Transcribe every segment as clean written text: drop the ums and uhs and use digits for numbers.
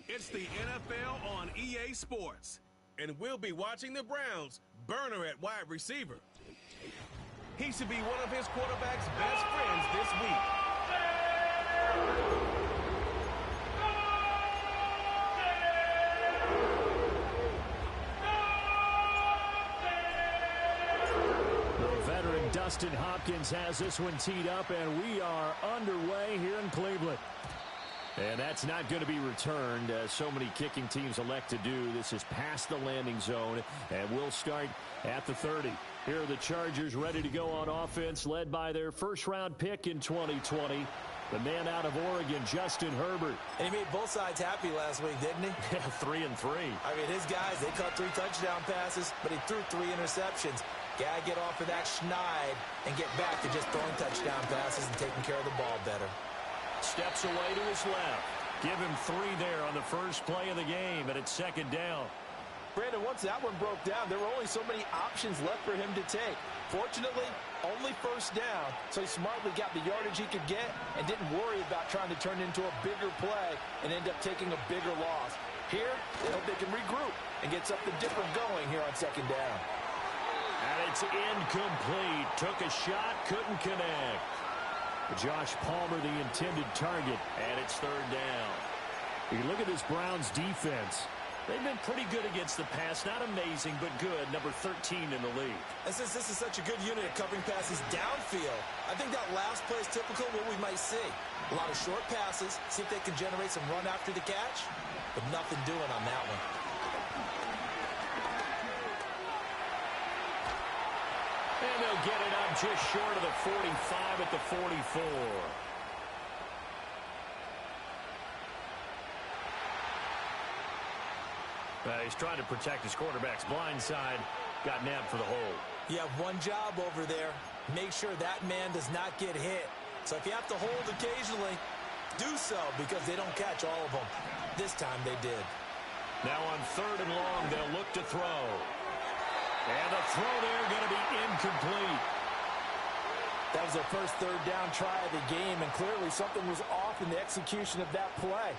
It's the NFL on EA Sports. And we'll be watching the Browns burner at wide receiver. He should be one of his quarterback's best friends this week. The veteran Dustin Hopkins has this one teed up, and we are underway here in Cleveland. And that's not going to be returned, as so many kicking teams elect to do. This is past the landing zone, and we'll start at the 30. Here are the Chargers ready to go on offense, led by their first-round pick in 2020, the man out of Oregon, Justin Herbert. And he made both sides happy last week, didn't he? Yeah, 3-3. I mean, his guys, they caught 3 touchdown passes, but he threw 3 interceptions. Got to get off of that schneid and get back to just throwing touchdown passes and taking care of the ball better. Steps away to his left. Give him 3 there on the first play of the game, and it's second down. Brandon, once that one broke down, there were only so many options left for him to take. Fortunately, only first down, so he smartly got the yardage he could get and didn't worry about trying to turn into a bigger play and end up taking a bigger loss. Here, they hope they can regroup and get something different going here on second down. And it's incomplete. Took a shot, couldn't connect. Josh Palmer, the intended target, and it's third down. You look at this Browns defense. They've been pretty good against the pass. Not amazing, but good. Number 13 in the league. And since this is such a good unit of covering passes downfield, I think that last play is typical of what we might see. A lot of short passes, see if they can generate some run after the catch, but nothing doing on that one. And they'll get it up just short of the 45 at the 44. He's trying to protect his quarterback's blind side. Got nabbed for the hold. You have one job over there. Make sure that man does not get hit. So if you have to hold occasionally, do so, because they don't catch all of them. This time they did. Now on third and long, they'll look to throw. And the throw there going to be incomplete. That was their first third down try of the game, and clearly something was off in the execution of that play.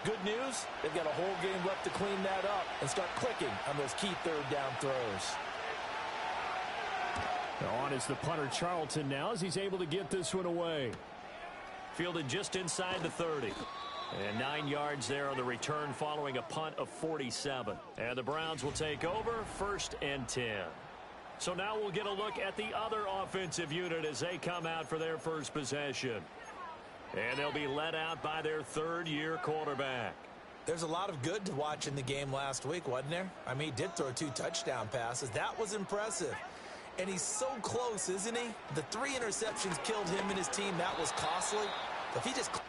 Good news, they've got a whole game left to clean that up and start clicking on those key third down throws. On is the punter Charlton now as he's able to get this one away. Fielded just inside the 30. And 9 yards there on the return following a punt of 47. And the Browns will take over, 1st and 10. So now we'll get a look at the other offensive unit as they come out for their first possession. And they'll be led out by their third-year quarterback. There's a lot of good to watch in the game last week, wasn't there? I mean, he did throw 2 touchdown passes. That was impressive. And he's so close, isn't he? The 3 interceptions killed him and his team. That was costly. If he just... up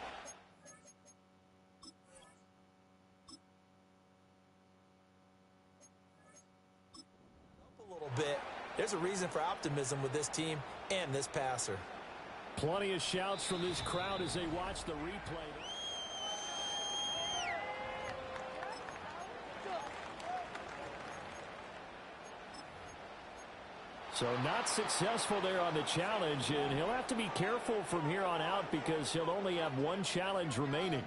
a little bit, there's a reason for optimism with this team and this passer. Plenty of shouts from this crowd as they watch the replay. So not successful there on the challenge, and he'll have to be careful from here on out because he'll only have 1 challenge remaining.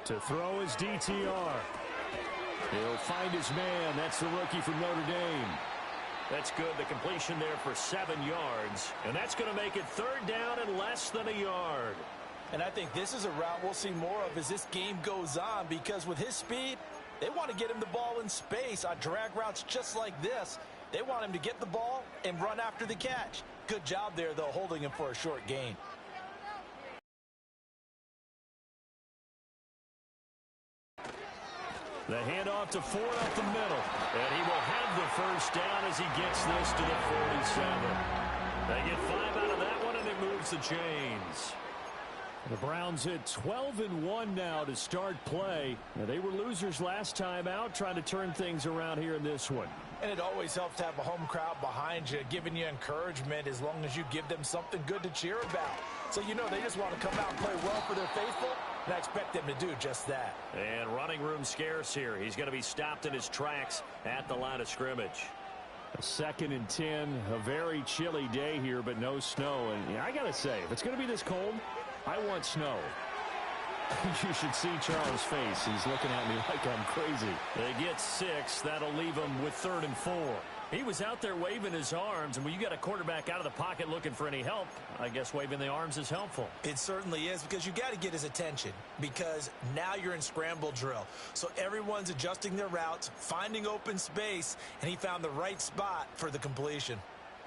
To throw his DTR. He'll find his man. That's the rookie from Notre Dame. That's good. The completion there for 7 yards. And that's going to make it third down and less than a yard. And I think this is a route we'll see more of as this game goes on, because with his speed, they want to get him the ball in space on drag routes just like this. They want him to get the ball and run after the catch. Good job there, though, holding him for a short gain. The handoff to Ford up the middle. And he will have the first down as he gets this to the 47. They get 5 out of that one, and it moves the chains. The Browns hit 12-1 now to start play. Now, they were losers last time out, trying to turn things around here in this one. And it always helps to have a home crowd behind you, giving you encouragement as long as you give them something good to cheer about. So you know they just want to come out and play well for their faithful, and I expect them to do just that. And running room scarce here. He's going to be stopped in his tracks at the line of scrimmage. A 2nd and 10, a very chilly day here, but no snow. And I got to say, if it's going to be this cold, I want snow. You should see Charles' face. He's looking at me like I'm crazy. They get 6. That'll leave them with 3rd and 4. He was out there waving his arms, and when you got a quarterback out of the pocket looking for any help, I guess waving the arms is helpful. It certainly is, because you got to get his attention, because now you're in scramble drill. So everyone's adjusting their routes, finding open space, and he found the right spot for the completion.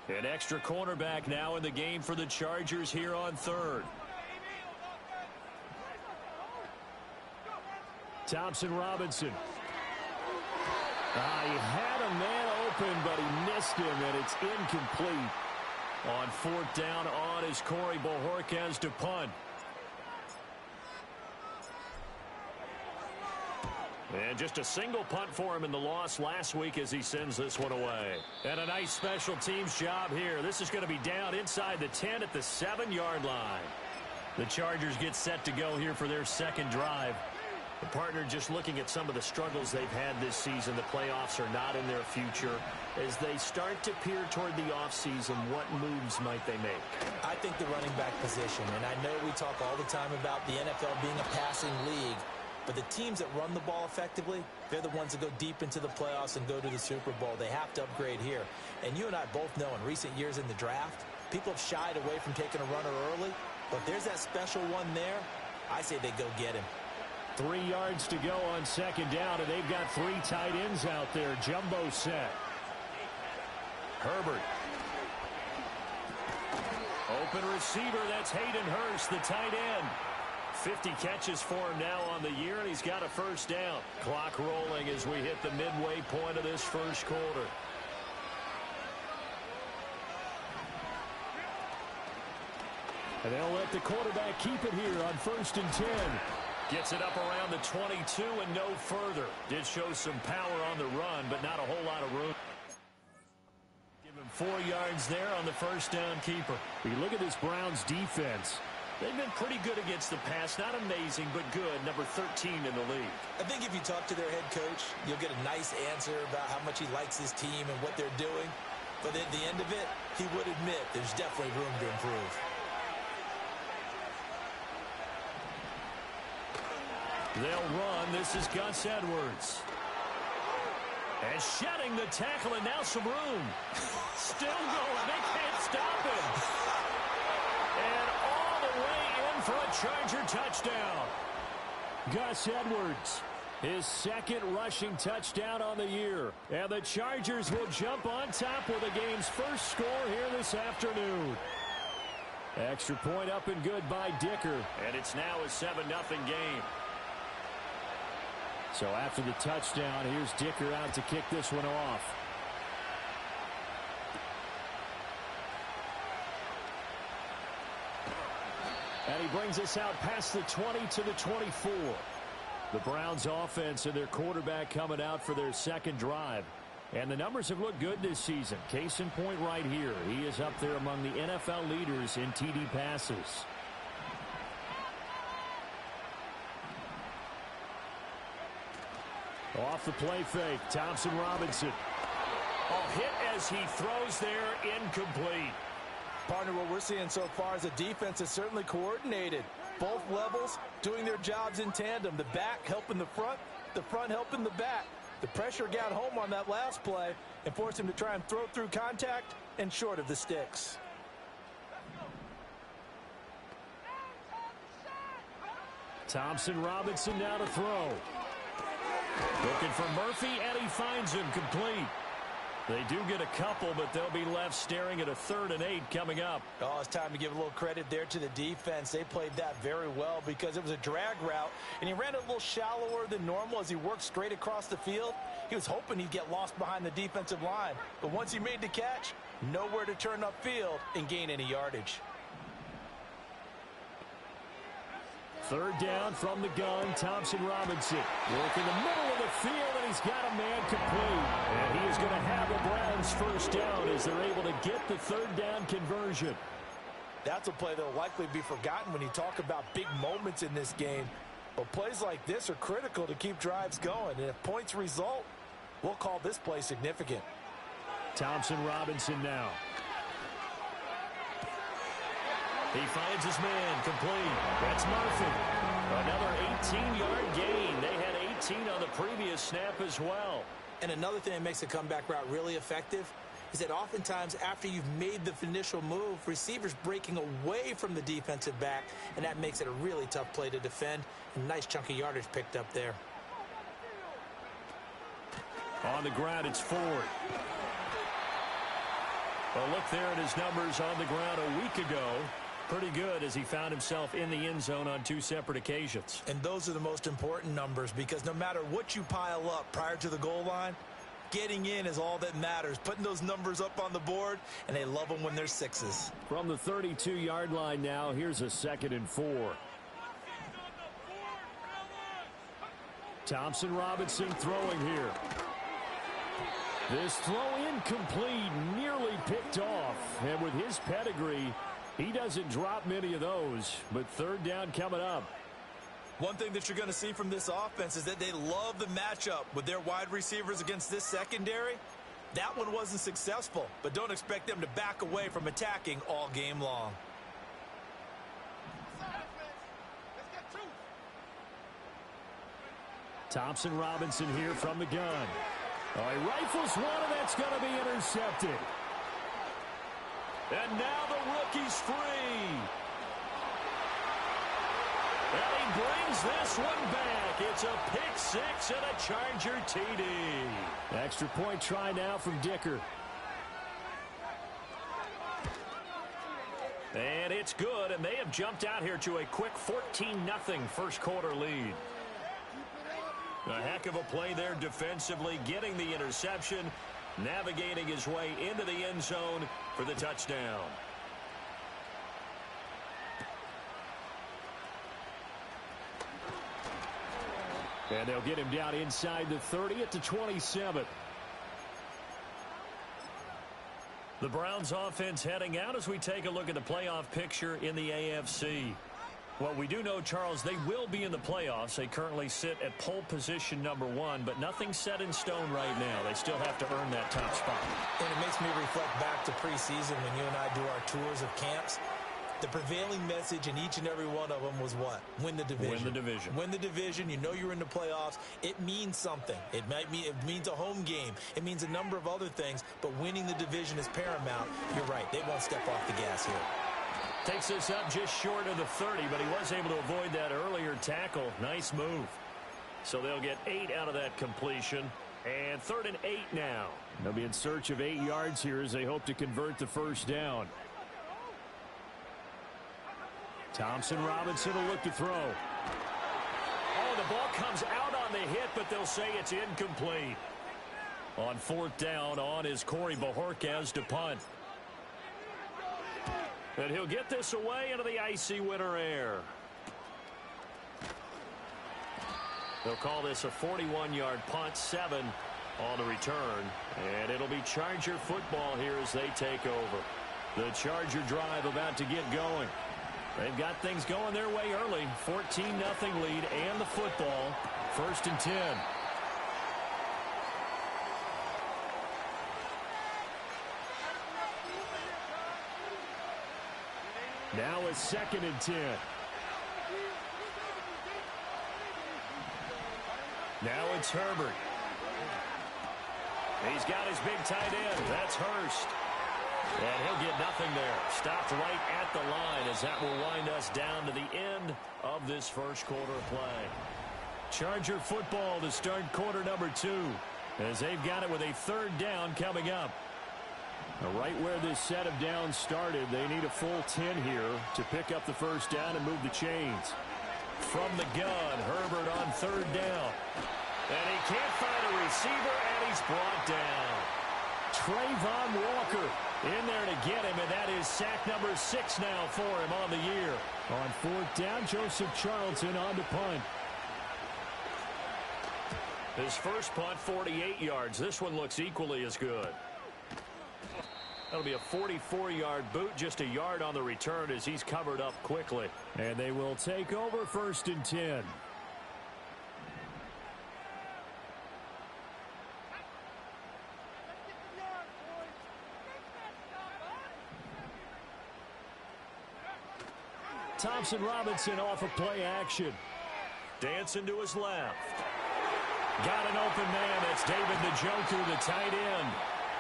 An extra cornerback now in the game for the Chargers here on 3rd. Thompson Robinson. He had a man open, but he missed him, and it's incomplete. On 4th down on is Corey Bojorquez to punt. And just a single punt for him in the loss last week as he sends this one away. And a nice special teams job here. This is going to be down inside the 10 at the 7-yard line. The Chargers get set to go here for their second drive. The partner just looking at some of the struggles they've had this season. The playoffs are not in their future. As they start to peer toward the offseason, what moves might they make? I think the running back position, and I know we talk all the time about the NFL being a passing league, but the teams that run the ball effectively, they're the ones that go deep into the playoffs and go to the Super Bowl. They have to upgrade here. And you and I both know in recent years in the draft, people have shied away from taking a runner early, but if there's that special one there, I say they go get him. 3 yards to go on 2nd down, and they've got 3 tight ends out there. Jumbo set. Herbert. Open receiver, that's Hayden Hurst, the tight end. 50 catches for him now on the year, and he's got a 1st down. Clock rolling as we hit the midway point of this first quarter. And they'll let the quarterback keep it here on 1st and 10. Gets it up around the 22 and no further. Did show some power on the run, but not a whole lot of room. Give him 4 yards there on the 1st down keeper. You look at this Browns defense. They've been pretty good against the pass. Not amazing, but good. Number 13 in the league. I think if you talk to their head coach, you'll get a nice answer about how much he likes his team and what they're doing. But at the end of it, he would admit there's definitely room to improve. They'll run. This is Gus Edwards. And shedding the tackle, and now some room. Still going. They can't stop him. And all the way in for a Charger touchdown. Gus Edwards, his 2nd rushing touchdown on the year. And the Chargers will jump on top with the game's first score here this afternoon. Extra point up and good by Dicker. And it's now a 7-0 game. So after the touchdown, here's Dicker out to kick this one off. And he brings us out past the 20 to the 24. The Browns offense and their quarterback coming out for their 2nd drive. And the numbers have looked good this season. Case in point right here. He is up there among the NFL leaders in TD passes. Off the play fake, Thompson Robinson. Hit as he throws there, incomplete. Partner, what we're seeing so far is a defense that's certainly coordinated. Both levels doing their jobs in tandem. The back helping the front helping the back. The pressure got home on that last play and forced him to try and throw through contact and short of the sticks. Thompson Robinson now to throw. Looking for Murphy, and he finds him complete. They do get a couple, but they'll be left staring at a 3rd and 8 coming up. Oh, it's time to give a little credit there to the defense. They played that very well because it was a drag route, and he ran it a little shallower than normal as he worked straight across the field. He was hoping he'd get lost behind the defensive line, but once he made the catch, nowhere to turn upfield and gain any yardage. 3rd down from the gun, Thompson Robinson. Work in the middle of the field, and he's got a man complete. And he is going to have the Browns 1st down as they're able to get the 3rd down conversion. That's a play that will likely be forgotten when you talk about big moments in this game. But plays like this are critical to keep drives going. And if points result, we'll call this play significant. Thompson Robinson now. He finds his man, complete. That's Murphy. Another 18-yard gain. They had 18 on the previous snap as well. And another thing that makes a comeback route really effective is that oftentimes after you've made the initial move, receivers breaking away from the defensive back, and that makes it a really tough play to defend. A nice chunk of yardage picked up there. On the ground, it's Ford. Well, look there at his numbers on the ground a week ago. Pretty good as he found himself in the end zone on 2 separate occasions. And those are the most important numbers because no matter what you pile up prior to the goal line, getting in is all that matters. Putting those numbers up on the board, and they love them when they're 6s. From the 32-yard line now, here's a 2nd and 4. Thompson Robinson throwing here. This throw incomplete, nearly picked off. And with his pedigree, he doesn't drop many of those. But 3rd down coming up. One thing that you're going to see from this offense is that they love the matchup with their wide receivers against this secondary. That one wasn't successful, but don't expect them to back away from attacking all game long. Thompson Robinson here from the gun. He rifles one, and that's going to be intercepted. And now the rookie's free. And he brings this one back. It's a pick 6 and a Charger TD. Extra point try now from Dicker. And it's good, and they have jumped out here to a quick 14-0 first quarter lead. A heck of a play there defensively, getting the interception, navigating his way into the end zone for the touchdown. And they'll get him down inside the 30 at the 27. The Browns offense heading out as we take a look at the playoff picture in the AFC. Well, we do know, Charles, they will be in the playoffs. They currently sit at pole position #1, but nothing's set in stone right now. They still have to earn that top spot. And it makes me reflect back to preseason when you and I do our tours of camps. The prevailing message in each and every one of them was what? Win the division. Win the division. Win the division. You know you're in the playoffs. It means something. It means a home game. It means a number of other things, but winning the division is paramount. You're right. They won't step off the gas here. Takes this up just short of the 30, but he was able to avoid that earlier tackle. Nice move. So they'll get 8 out of that completion. And 3rd and 8 now. They'll be in search of 8 yards here as they hope to convert the first down. Thompson Robinson will look to throw. Oh, the ball comes out on the hit, but they'll say it's incomplete. On 4th down, on is Corey Bojorquez to punt. And he'll get this away into the icy winter air. They'll call this a 41-yard punt, 7 on the return. And it'll be Charger football here as they take over. The Charger drive about to get going. They've got things going their way early. 14-0 lead and the football. 1st and 10. Now a 2nd and 10. Now it's Herbert. He's got his big tight end. That's Hurst. And he'll get nothing there. Stopped right at the line as that will wind us down to the end of this first quarter of play. Charger football to start quarter number 2 as they've got it with a 3rd down coming up. Now, right where this set of downs started, they need a full 10 here to pick up the first down and move the chains. From the gun, Herbert on 3rd down. And he can't find a receiver, and he's brought down. Trayvon Walker in there to get him, and that is sack number 6 now for him on the year. On 4th down, Joseph Charlton on to punt. His first punt, 48 yards. This one looks equally as good. That'll be a 44-yard boot, just a yard on the return as he's covered up quickly. And they will take over 1st and 10. Thompson Robinson off of play action. Dancing to his left. Got an open man. That's David Njoku, the tight end.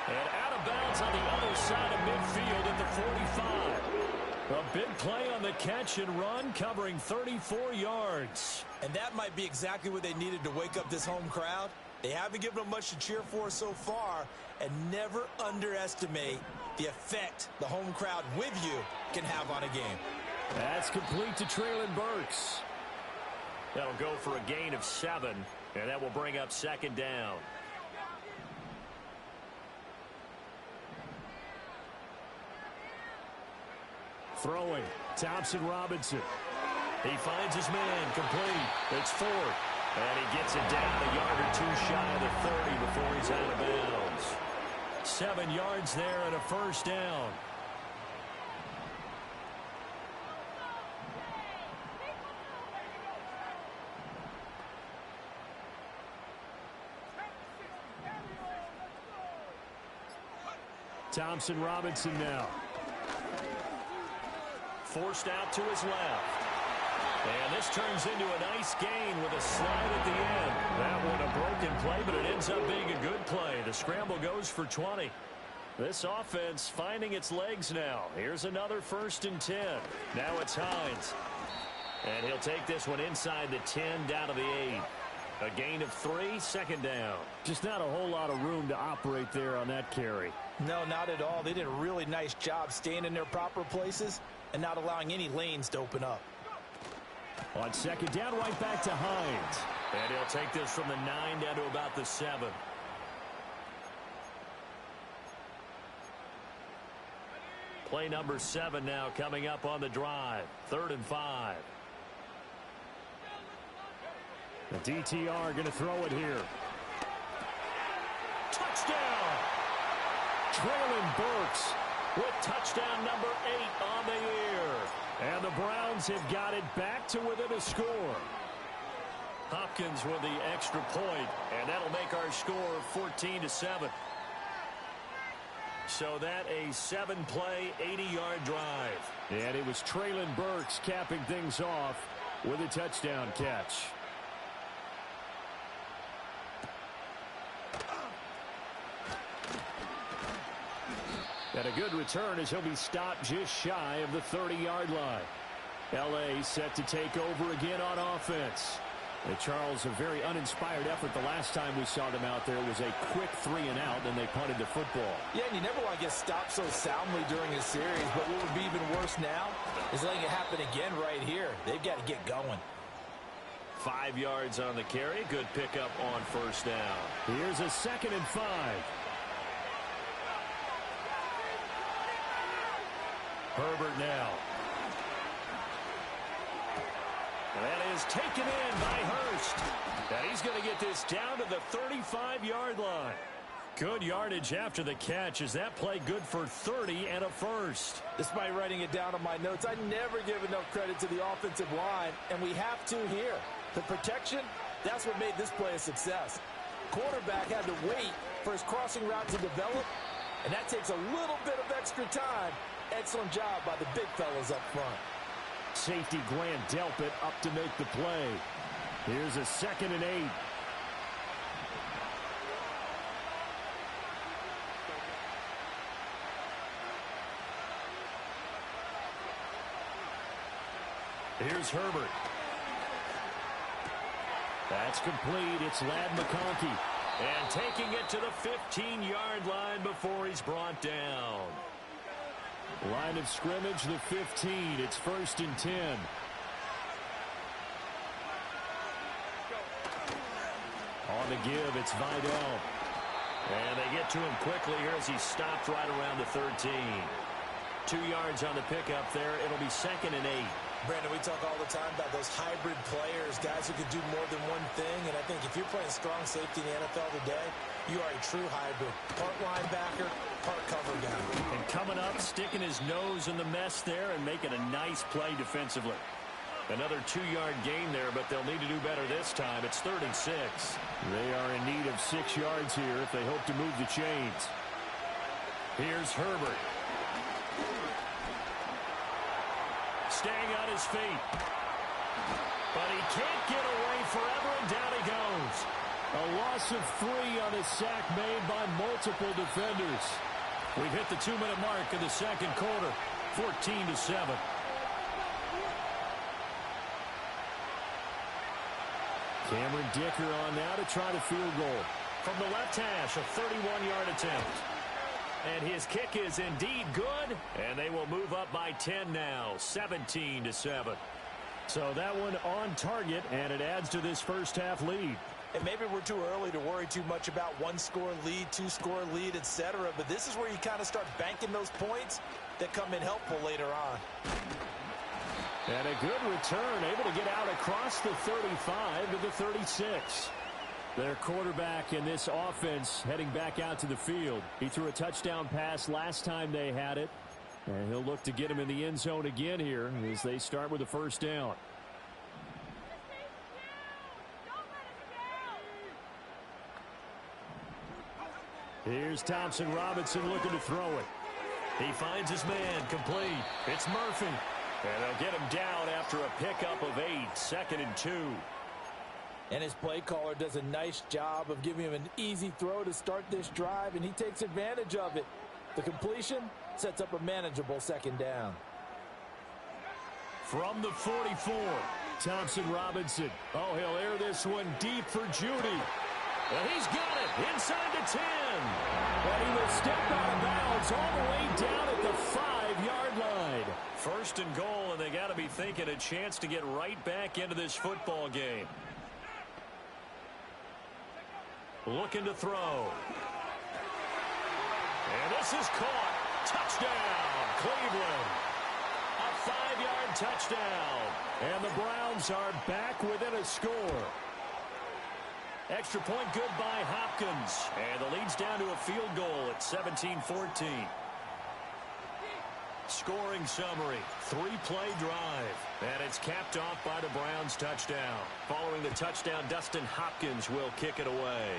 And out of bounds on the other side of midfield at the 45. A big play on the catch and run, covering 34 yards. And that might be exactly what they needed to wake up this home crowd. They haven't given them much to cheer for so far, and never underestimate the effect the home crowd with you can have on a game. That's complete to Traylon Burks. That'll go for a gain of 7, and that will bring up second down. Throwing, Thompson Robinson. He finds his man, complete. It's 4. And he gets it down a yard or 2 shy of the 30 before he's out of bounds. 7 yards there and a first down. Thompson Robinson now. Forced out to his left. And this turns into a nice gain with a slide at the end. That one a broken play, but it ends up being a good play. The scramble goes for 20. This offense finding its legs now. Here's another 1st and 10. Now it's Hines. And he'll take this one inside the 10 down to the 8. A gain of 3, second down. Just not a whole lot of room to operate there on that carry. No, not at all. They did a really nice job staying in their proper places and not allowing any lanes to open up. On second down, right back to Hines. And he'll take this from the 9 down to about the 7. Play number 7 now coming up on the drive. 3rd and 5. The DTR going to throw it here. Touchdown! Traylon Burks with touchdown number 8 on the year. And the Browns have got it back to within a score. Hopkins with the extra point, and that'll make our score 14-7. So that a 7-play, 80-yard drive. And it was Traylon Burks capping things off with a touchdown catch. And a good return as he'll be stopped just shy of the 30-yard line. L.A. set to take over again on offense. Charles, a very uninspired effort the last time we saw them out there. It was a quick 3-and-out, and they punted the football. Yeah, and you never want to get stopped so soundly during a series, but what would be even worse now is letting it happen again right here. They've got to get going. 5 yards on the carry. Good pickup on first down. Here's a 2nd and 5. Herbert now. And that is taken in by Hurst. And he's going to get this down to the 35-yard line. Good yardage after the catch. Is that play good for 30 and a first? Despite writing it down on my notes, I never give enough credit to the offensive line, and we have to here. The protection, that's what made this play a success. Quarterback had to wait for his crossing route to develop, and that takes a little bit of extra time. Excellent job by the big fellas up front. Safety Grant Delpit up to make the play. Here's a 2nd and 8. Here's Herbert. That's complete. It's Ladd McConkey. And taking it to the 15-yard line before he's brought down. Line of scrimmage, the 15. It's 1st and 10. On the give, it's Vidal. And they get to him quickly here as he's stopped right around the 13. 2 yards on the pickup there. It'll be 2nd and 8. Brandon, we talk all the time about those hybrid players, guys who could do more than one thing. And I think if you're playing strong safety in the NFL today, you are a true hybrid. Part linebacker, part cover guy. And coming up, sticking his nose in the mess there and making a nice play defensively. Another 2-yard gain there, but they'll need to do better this time. It's 3rd and 6. They are in need of 6 yards here if they hope to move the chains. Here's Herbert. staying on his feet. But he can't get away forever, and down he goes. A loss of 3 on a sack made by multiple defenders. We've hit the 2-minute mark of the second quarter, 14-7. Cameron Dicker on now to try the field goal. From the left hash, a 31-yard attempt. And his kick is indeed good, and they will move up by 10 now, 17-7. So that one on target, and it adds to this first half lead. And maybe we're too early to worry too much about 1-score lead, 2-score lead, etc. But this is where you kind of start banking those points that come in helpful later on. And a good return, able to get out across the 35 to the 36. Their quarterback in this offense heading back out to the field. He threw a touchdown pass last time they had it. And he'll look to get him in the end zone again here as they start with a first down. Here's Thompson Robinson looking to throw it. He finds his man complete. It's Murphy. And they'll get him down after a pickup of 8, 2nd and 2. And his play caller does a nice job of giving him an easy throw to start this drive, and he takes advantage of it. The completion sets up a manageable second down. From the 44, Thompson Robinson. Oh, he'll air this one deep for Judy. And he's got it inside the 10. But he will step out of bounds all the way down at the 5-yard line. First and goal, and they got to be thinking a chance to get right back into this football game. Looking to throw. And this is caught. Touchdown, Cleveland. A 5-yard touchdown. And the Browns are back within a score. Extra point good by Hopkins. And the lead's down to a field goal at 17-14. Scoring summary, 3-play drive. And it's capped off by the Browns touchdown. Following the touchdown, Dustin Hopkins will kick it away.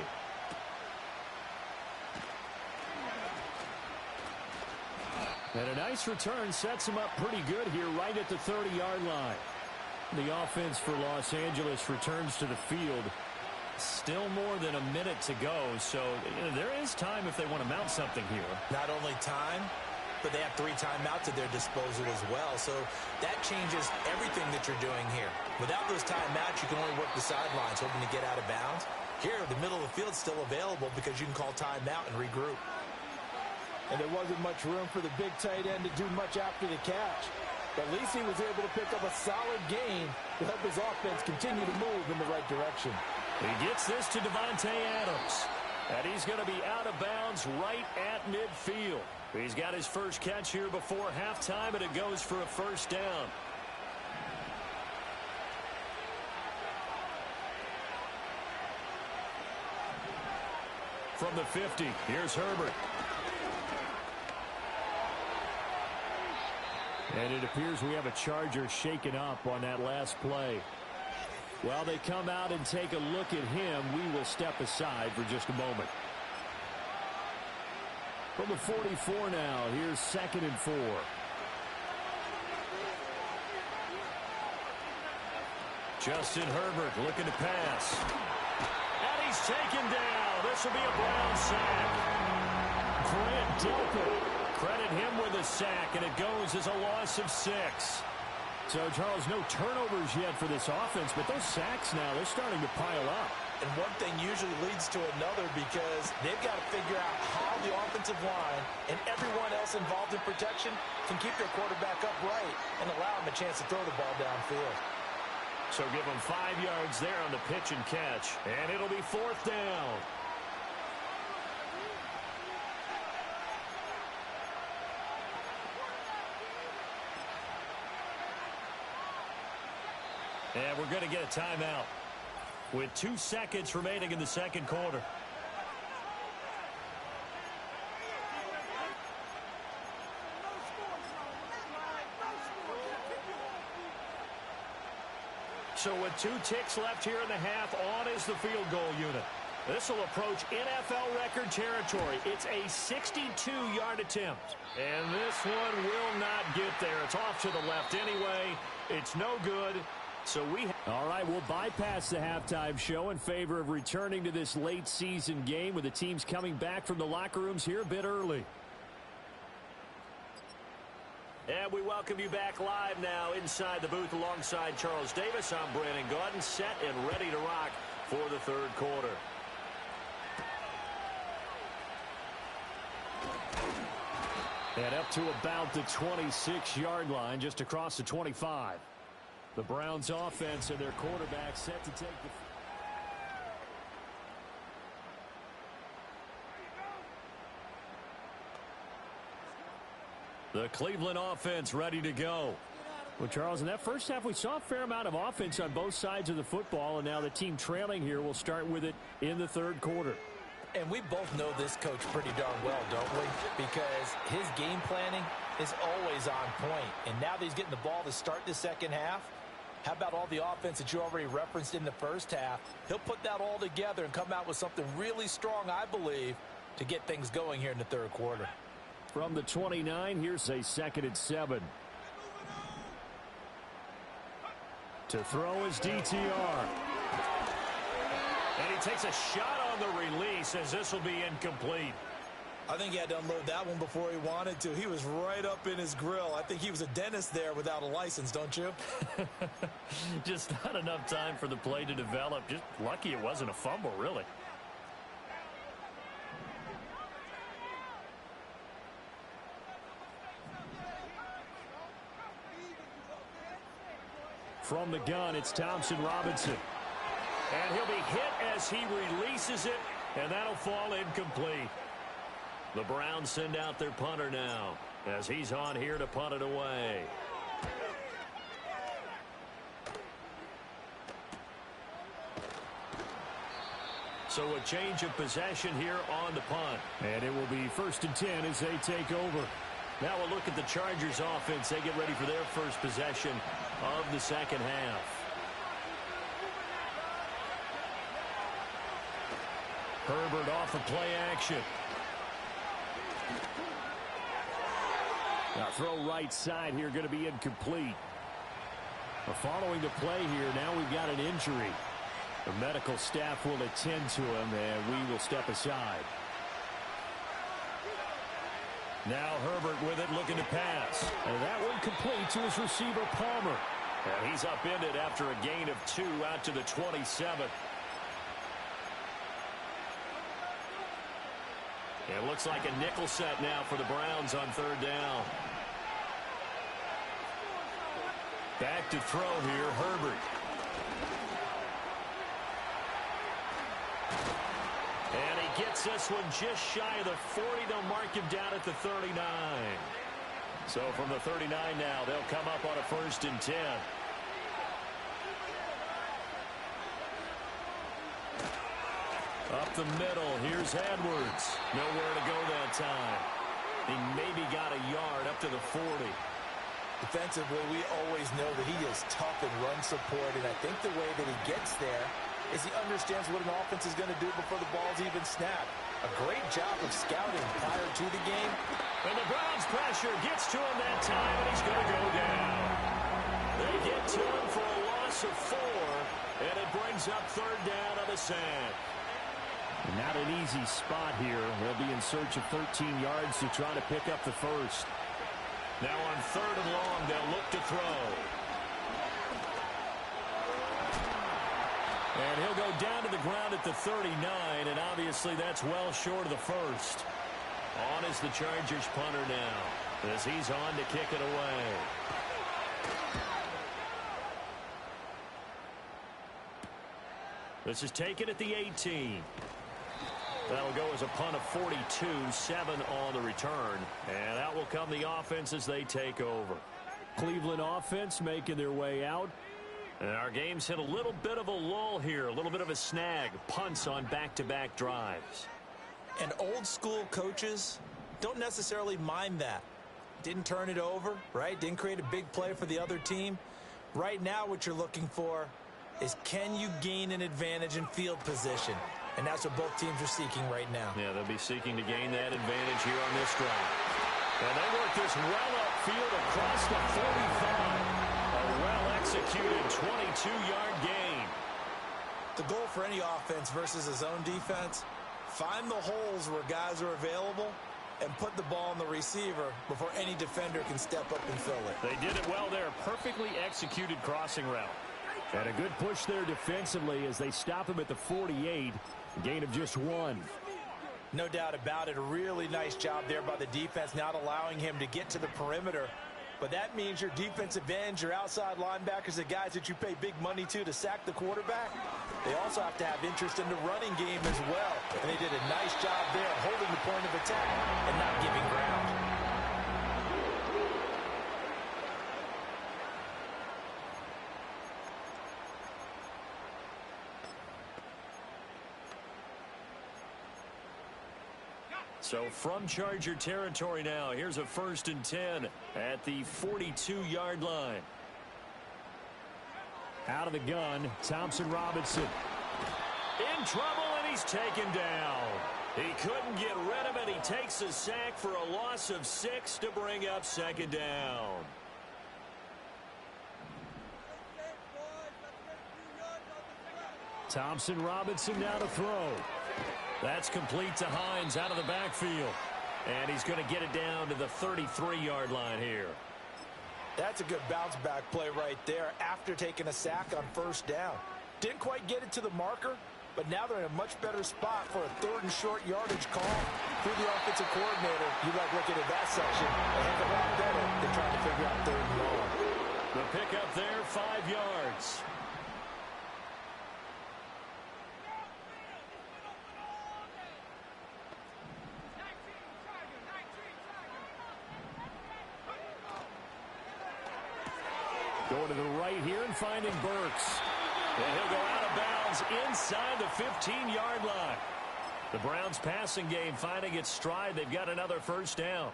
And a nice return sets him up pretty good here right at the 30-yard line. The offense for Los Angeles returns to the field. Still more than a minute to go, so there is time if they want to mount something here. Not only time, but they have 3 timeouts at their disposal as well, so that changes everything that you're doing here. Without those timeouts, you can only work the sidelines, hoping to get out of bounds. Here, the middle of the field's still available because you can call timeout and regroup. And there wasn't much room for the big tight end to do much after the catch. But at least he was able to pick up a solid gain to help his offense continue to move in the right direction. He gets this to Devontae Adams. And he's going to be out of bounds right at midfield. He's got his first catch here before halftime, and it goes for a first down. From the 50, here's Herbert. And it appears we have a Charger shaken up on that last play. While they come out and take a look at him, we will step aside for just a moment. From the 44 now, here's 2nd and 4. Justin Herbert looking to pass. And he's taken down. This will be a Brown sack. Grant Delpit. Credit him with a sack, and it goes as a loss of 6. So, Charles, no turnovers yet for this offense, but those sacks now, they're starting to pile up. And one thing usually leads to another because they've got to figure out how the offensive line and everyone else involved in protection can keep their quarterback upright and allow him a chance to throw the ball downfield. So give them 5 yards there on the pitch and catch, and it'll be 4th down. And we're going to get a timeout with 2 seconds remaining in the second quarter. So with 2 ticks left here in the half, on is the field goal unit. This will approach NFL record territory. It's a 62-yard attempt. And this one will not get there. It's off to the left anyway. It's no good. So all right, we'll bypass the halftime show in favor of returning to this late season game with the teams coming back from the locker rooms here a bit early. And we welcome you back live now inside the booth alongside Charles Davis. I'm Brandon Gaudin, set and ready to rock for the third quarter. And up to about the 26-yard line, just across the 25. The Browns offense and their quarterback set to take the Cleveland offense ready to go. Well, Charles, in that first half, we saw a fair amount of offense on both sides of the football, and now the team trailing here will start with it in the third quarter. And we both know this coach pretty darn well, don't we? Because his game planning is always on point. And now that he's getting the ball to start the second half, how about all the offense that you already referenced in the first half? He'll put that all together and come out with something really strong, I believe, to get things going here in the third quarter. From the 29, here's a 2nd and 7. To throw is DTR. And he takes a shot on the release as this will be incomplete. I think he had to unload that one before he wanted to. He was right up in his grill. I think he was a dentist there without a license, don't you? Just not enough time for the play to develop. Just lucky it wasn't a fumble, really. From the gun, it's Thompson Robinson. And he'll be hit as he releases it, and that'll fall incomplete. The Browns send out their punter now as he's on here to punt it away. So a change of possession here on the punt. And it will be 1st and 10 as they take over. Now we'll look at the Chargers offense. They get ready for their first possession of the second half. Herbert off of play action. Now throw right side here, going to be incomplete. Following the play here, now we've got an injury. The medical staff will attend to him, and we will step aside. Now Herbert with it, looking to pass. And that one complete to his receiver, Palmer. And he's upended after a gain of 2 out to the 27. It looks like a nickel set now for the Browns on 3rd down. Back to throw here, Herbert. And he gets this one just shy of the 40. They'll mark him down at the 39. So from the 39 now, they'll come up on a 1st and 10. Up the middle, here's Edwards. Nowhere to go that time. He maybe got a yard up to the 40. Defensively, we always know that he is tough in run support, and I think the way that he gets there is he understands what an offense is going to do before the ball's even snapped. A great job of scouting prior to the game. And the Browns pressure gets to him that time, and he's going to go down. They get to him for a loss of 4, and it brings up 3rd down on the sack. Not an easy spot here. They'll be in search of 13 yards to try to pick up the first. Now on 3rd and long, they'll look to throw. And he'll go down to the ground at the 39, and obviously that's well short of the first. On is the Chargers punter now, as he's on to kick it away. This is taken at the 18. That'll go as a punt of 42, 7 on the return. And out will come the offense as they take over. Cleveland offense making their way out. And our game's hit a little bit of a lull here, a little bit of a snag. Punts on back-to-back drives. And old school coaches don't necessarily mind that. Didn't turn it over, right? Didn't create a big play for the other team. Right now what you're looking for is, can you gain an advantage in field position? And that's what both teams are seeking right now. Yeah, they'll be seeking to gain that advantage here on this drive. And they work this well upfield across the 45. A well-executed 22-yard gain. The goal for any offense versus a zone defense, find the holes where guys are available and put the ball on the receiver before any defender can step up and fill it. They did it well there. Perfectly executed crossing route. And a good push there defensively as they stop him at the 48. Gain of just 1. No doubt about it. A really nice job there by the defense, not allowing him to get to the perimeter. But that means your defensive ends, your outside linebackers, the guys that you pay big money to sack the quarterback, they also have to have interest in the running game as well. And they did a nice job there holding the point of attack and not giving ground. So from Charger territory now, here's a 1st and 10 at the 42-yard line. Out of the gun, Thompson Robinson. In trouble, and he's taken down. He couldn't get rid of it. He takes a sack for a loss of 6 to bring up 2nd down. Thompson Robinson now to throw. That's complete to Hines out of the backfield. And he's going to get it down to the 33-yard line here. That's a good bounce-back play right there after taking a sack on 1st down. Didn't quite get it to the marker, but now they're in a much better spot for a 3rd and short yardage call. Through the offensive coordinator, you like looking at that section a heck of a lot better than trying to figure out 3rd and long. The pickup there, 5 yards. Going to the right here and finding Burks. And he'll go out of bounds inside the 15-yard line. The Browns passing game finding its stride. They've got another 1st down.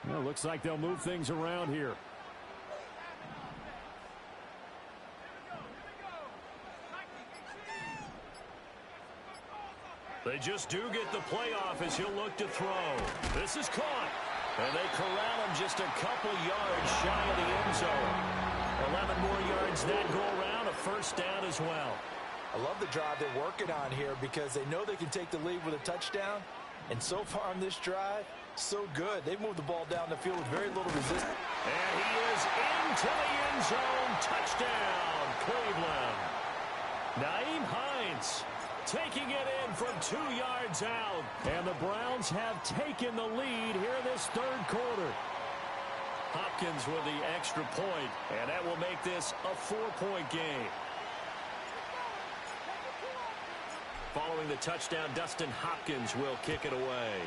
Well, looks like they'll move things around here. They just do get the playoff as he'll look to throw. This is caught. And they corral him just a couple yards shy of the end zone. 11 more yards that go around, a 1st down as well. I love the drive they're working on here because they know they can take the lead with a touchdown. And so far on this drive, so good. They've moved the ball down the field with very little resistance. And he is into the end zone. Touchdown, Cleveland. Nyheim Hines taking it in from 2 yards out. And the Browns have taken the lead here in this 3rd quarter. Hopkins with the extra point, and that will make this a 4-point game. Following the touchdown, Dustin Hopkins will kick it away.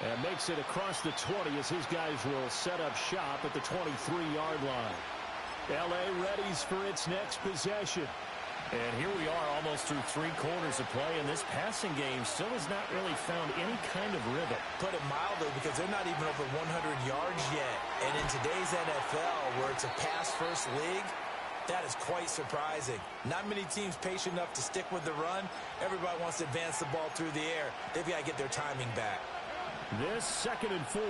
And makes it across the 20 as his guys will set up shop at the 23-yard line. L.A. readies for its next possession. And here we are almost through 3 quarters of play, and this passing game still has not really found any kind of rhythm. Put it mildly, because they're not even over 100 yards yet. And in today's NFL, where it's a pass-first league, that is quite surprising. Not many teams patient enough to stick with the run. Everybody wants to advance the ball through the air. They've got to get their timing back. This 2nd and 4.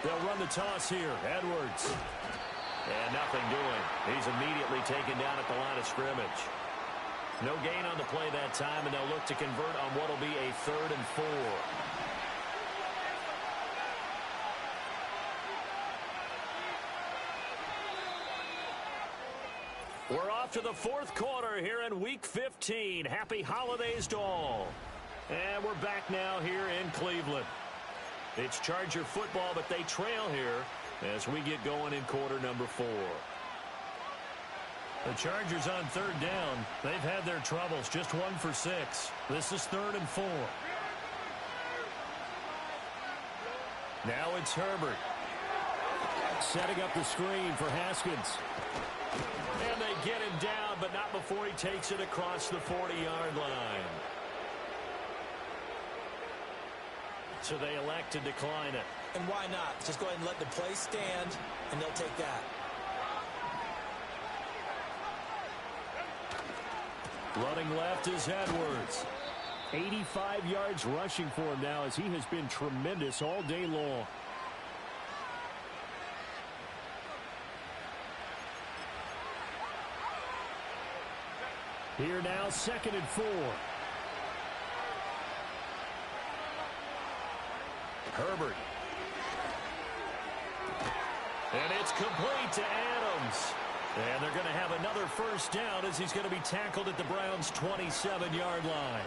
They'll run the toss here. Edwards. And nothing doing. He's immediately taken down at the line of scrimmage. No gain on the play that time, and they'll look to convert on what will be a 3rd and 4. We're off to the 4th quarter here in Week 15. Happy holidays to all. And we're back now here in Cleveland. It's Charger football, but they trail here as we get going in quarter number 4. The Chargers on 3rd down. They've had their troubles, just 1 for 6. This is 3rd and 4. Now it's Herbert. Setting up the screen for Haskins. And they get him down, but not before he takes it across the 40-yard line. So they elect to decline it. And why not? Just go ahead and let the play stand, and they'll take that. Running left is Edwards. 85 yards rushing for him now as he has been tremendous all day long. Here now, 2nd and 4. Herbert. And it's complete to Adams. And they're going to have another first down as he's going to be tackled at the Browns' 27-yard line.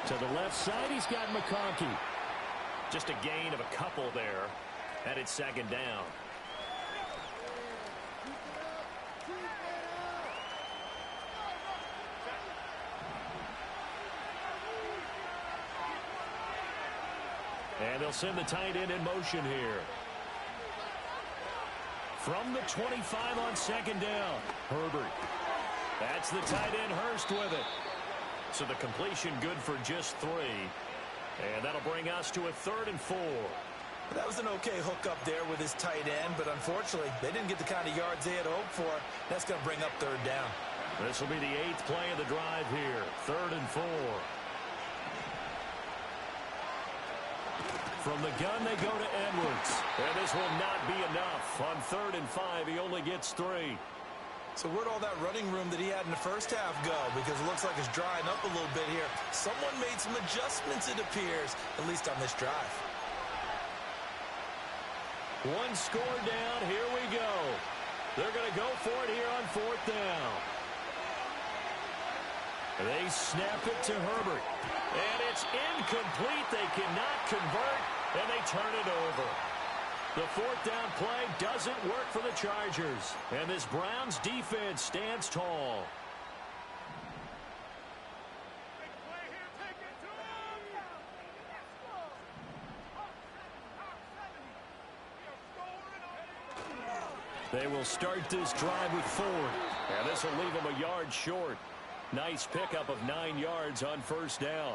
To the left side, he's got McConkey. Just a gain of a couple there. And it's 2nd down. And they'll send the tight end in motion here. From the 25 on 2nd down. Herbert. That's the tight end Hurst with it. So the completion good for just 3. And that'll bring us to a 3rd and 4. That was an okay hookup there with his tight end, but unfortunately, they didn't get the kind of yards they had hoped for. That's going to bring up 3rd down. This will be the 8th play of the drive here. 3rd and 4. From the gun, they go to Edwards. And this will not be enough. On 3rd and 5, he only gets 3. So where'd all that running room that he had in the first half go? Because it looks like it's drying up a little bit here. Someone made some adjustments, it appears, at least on this drive. One score down. Here we go. They're going to go for it here on 4th down. They snap it to Herbert. And it's incomplete. They cannot convert, and they turn it over. The 4th down play doesn't work for the Chargers. And this Browns defense stands tall. They will start this drive with 4. And this will leave them a yard short. Nice pickup of 9 yards on 1st down.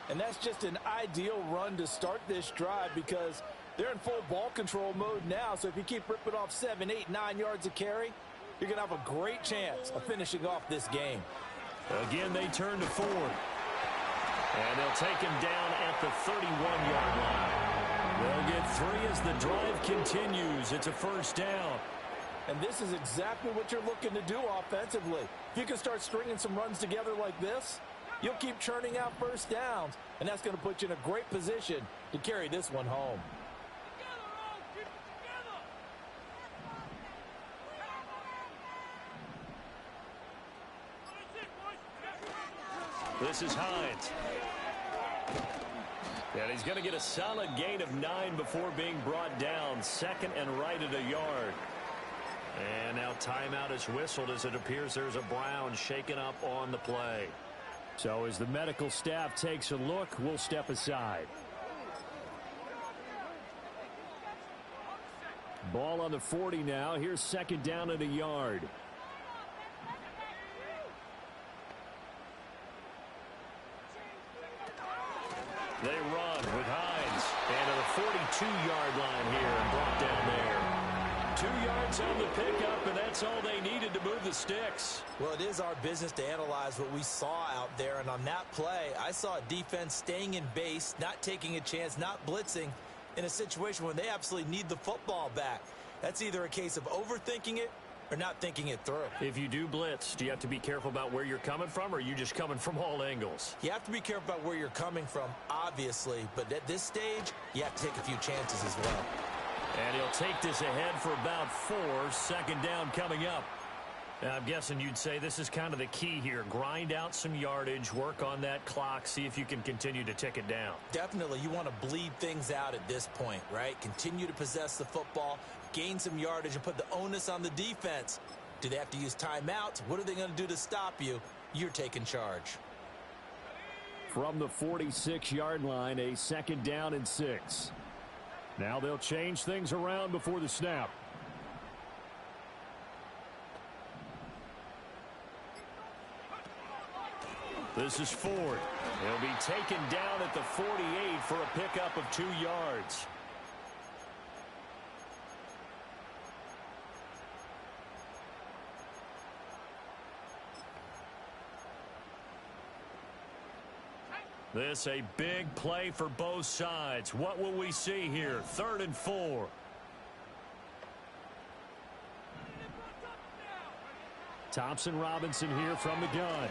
And that's just an ideal run to start this drive because they're in full ball control mode now. So if you keep ripping off 7, 8, 9 yards of carry, you're going to have a great chance of finishing off this game. Again, they turn to Ford. And they'll take him down at the 31-yard line. They'll get 3 as the drive continues. It's a 1st down. And this is exactly what you're looking to do offensively. If you can start stringing some runs together like this, you'll keep churning out 1st downs, and that's going to put you in a great position to carry this one home. This is Hines. And he's going to get a solid gain of 9 before being brought down. 2nd and right at a yard. And now timeout is whistled as it appears there's a Brown shaken up on the play. So as the medical staff takes a look, we'll step aside. Ball on the 40 now. Here's 2nd down at a yard. They run with Hines. And to the 42-yard line here and brought down there. 2 yards on the pickup, and that's all they needed to move the sticks. Well, it is our business to analyze what we saw out there. And on that play, I saw a defense staying in base, not taking a chance, not blitzing in a situation where they absolutely need the football back. That's either a case of overthinking it or not thinking it through. If you do blitz, do you have to be careful about where you're coming from, or are you just coming from all angles? You have to be careful about where you're coming from, obviously. But at this stage, you have to take a few chances as well. And he'll take this ahead for about 4. 2nd down coming up. Now, I'm guessing you'd say this is kind of the key here. Grind out some yardage, work on that clock, see if you can continue to tick it down. Definitely, you want to bleed things out at this point, right? Continue to possess the football, gain some yardage, and put the onus on the defense. Do they have to use timeouts? What are they going to do to stop you? You're taking charge. From the 46-yard line, a 2nd down and 6. Now they'll change things around before the snap. This is Ford. He'll be taken down at the 48 for a pickup of 2 yards. This a big play for both sides. What will we see here? 3rd and 4. Thompson Robinson here from the gun.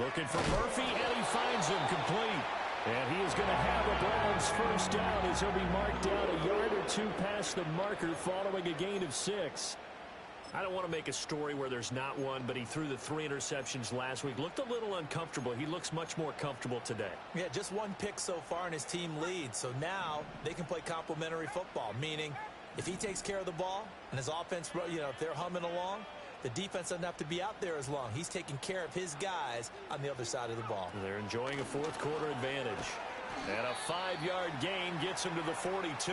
Looking for Murphy, and he finds him complete. And he is going to have the Browns first down as he'll be marked down a yard or 2 past the marker following a gain of 6. I don't want to make a story where there's not one, but he threw the 3 interceptions last week. Looked a little uncomfortable. He looks much more comfortable today. Yeah, just 1 pick so far and his team leads. So now they can play complementary football, meaning if he takes care of the ball and his offense, if they're humming along, the defense doesn't have to be out there as long. He's taking care of his guys on the other side of the ball. They're enjoying a 4th quarter advantage. And a 5-yard gain gets him to the 42.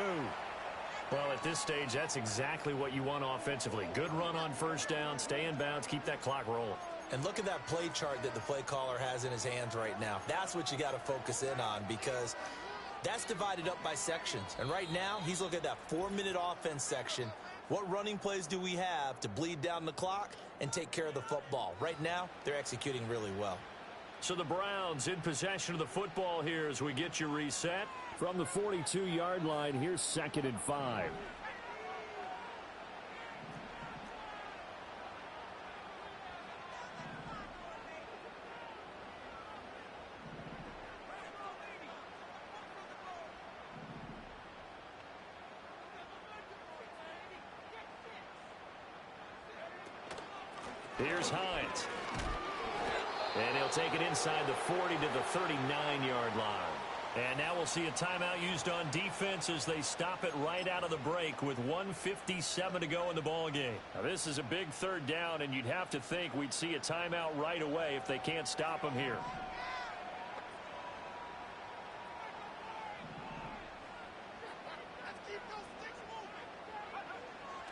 Well, at this stage, that's exactly what you want offensively. Good run on first down, stay in bounds, keep that clock rolling. And look at that play chart that the play caller has in his hands right now. That's what you got to focus in on, because that's divided up by sections. And right now, he's looking at that 4-minute offense section. What running plays do we have to bleed down the clock and take care of the football? Right now, they're executing really well. So the Browns in possession of the football here as we get you reset. From the 42-yard line, here's 2nd and 5. Here's Hines. And he'll take it inside the 40 to the 39-yard line. And now we'll see a timeout used on defense as they stop it right out of the break with 1:57 to go in the ballgame. Now this is a big 3rd down, and you'd have to think we'd see a timeout right away if they can't stop him here.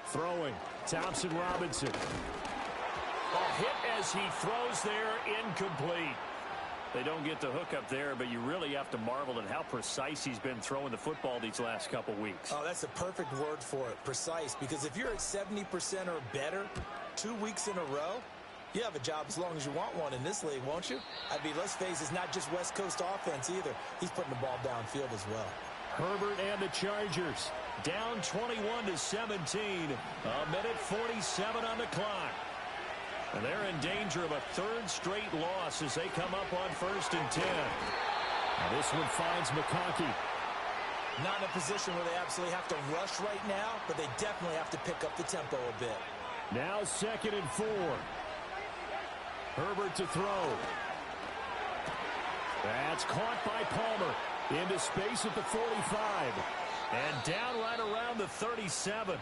Throwing, Thompson Robinson. A hit as he throws there, incomplete. They don't get the hook up there, but you really have to marvel at how precise he's been throwing the football these last couple weeks. Oh, that's a perfect word for it, precise, because if you're at 70% or better 2 weeks in a row, you have a job as long as you want one in this league, won't you? I mean, let's face it, it's not just West Coast offense either. He's putting the ball downfield as well. Herbert and the Chargers down 21-17. 1:47 on the clock. And they're in danger of a 3rd straight loss as they come up on 1st and 10. Now this one finds McConkey. Not in a position where they absolutely have to rush right now, but they definitely have to pick up the tempo a bit. Now 2nd and 4. Herbert to throw. That's caught by Palmer. Into space at the 45. And down right around the 37.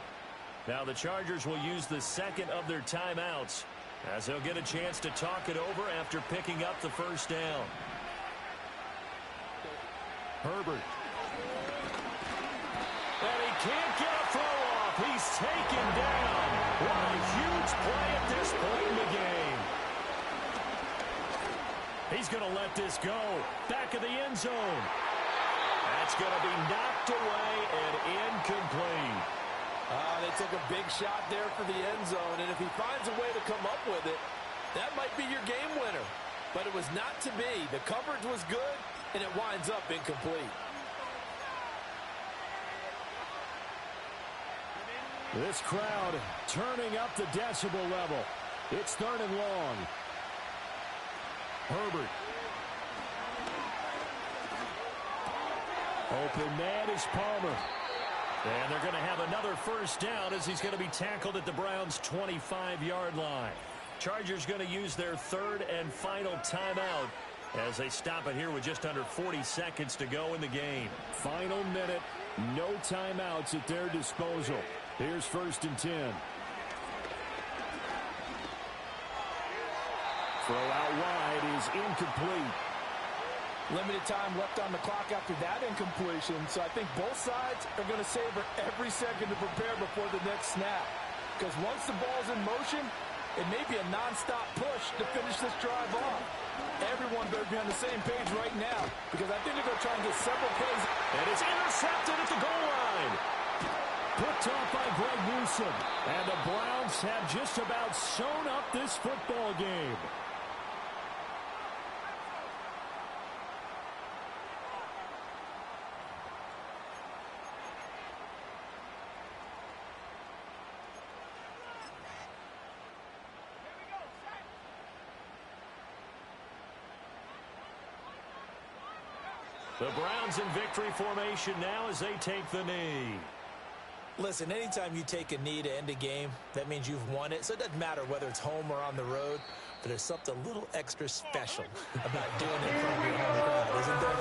Now the Chargers will use the 2nd of their timeouts, as they'll get a chance to talk it over after picking up the 1st down. Herbert. And he can't get a throw off. He's taken down. What a huge play at this point in the game. He's going to let this go. Back of the end zone. That's going to be knocked away and incomplete. They took a big shot there for the end zone, and if he finds a way to come up with it, that might be your game winner. But it was not to be. The coverage was good, and it winds up incomplete. This crowd turning up the decibel level. It's 3rd and long. Herbert. Open man is Palmer. And they're going to have another 1st down as he's going to be tackled at the Browns' 25-yard line. Chargers going to use their 3rd and final timeout as they stop it here with just under 40 seconds to go in the game. Final minute, no timeouts at their disposal. Here's 1st and 10. Throw out wide is incomplete. Limited time left on the clock after that incompletion, so I think both sides are going to savor every second to prepare before the next snap. Because once the ball's in motion, It may be a non-stop push to finish this drive off. Everyone better be on the same page right now because I think they're going to try and get several plays. And it's intercepted at the goal line. Picked off by Greg Newsome. And the Browns have just about sewn up this football game. The Browns in victory formation now as they take the knee. Listen, anytime you take a knee to end a game, that means you've won it. So it doesn't matter whether it's home or on the road, but there's something a little extra special about doing it in front of your home crowd, isn't there?